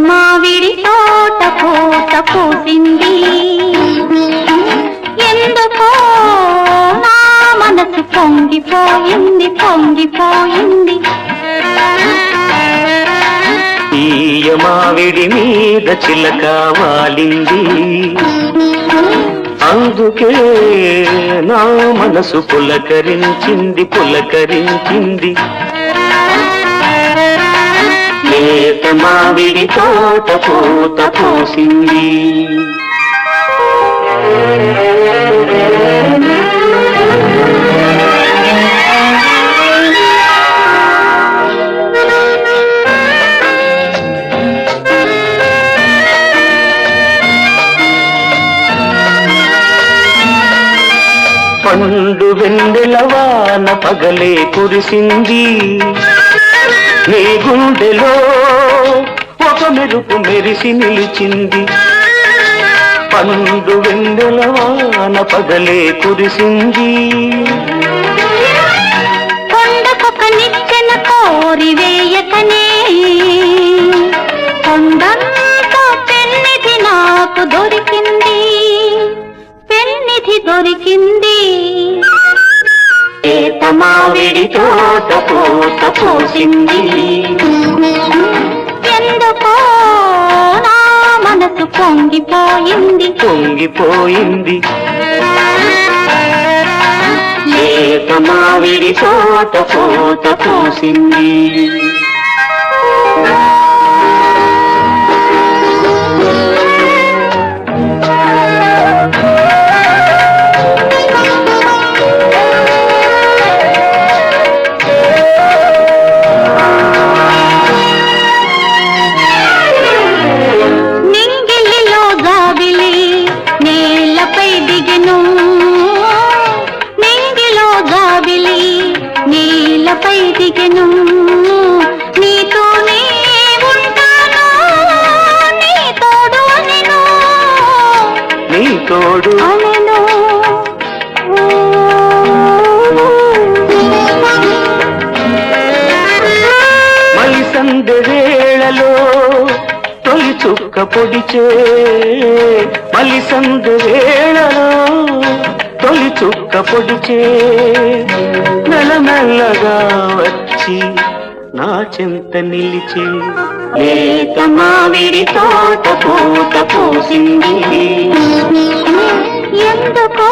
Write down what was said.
మావిడి తోట పూత పూసింది ఎందుకో నా మనసు పొంగిపోయింది పొంగిపోయింది తీయ మావిడి మీద చిలక వాలింది అందుకే నా మనసు పులకరించింది పులకరించింది లేత మావిడి తోట పూత పూసింది పండు వెన్నెలవాన పగలే కురిసింది నీ గుండెలో ఒక మెరుపు మెరిసి నిలిచింది పండు వెన్నెలవాన పగలే కురిసింది కొండకొక నిచ్చెన కోరి వేయకనే కొండంతో పెన్నిధి నాకు దొరికింది పెన్నిధి దొరికింది లేత మావిడి తోట పూత పూసింది ఎందుకో నా మనసు పొంగిపోయింది పొంగిపోయింది లేత మావిడి తోట పూత పూసింది నీలపై దిగెను నీతోనే ఉంటాను నీ తోడు అనెను నీ తోడు అనెను మలి సందె వేళలో తొలి చుక్క పొడిచే మలి సందె వేళలో తొలి చుక్క పొడిచే మెల్లమెల్లగా వచ్చి నా చెంత నిలిచే లేత మావిడి తోట పూత పూసింది ఎందుకో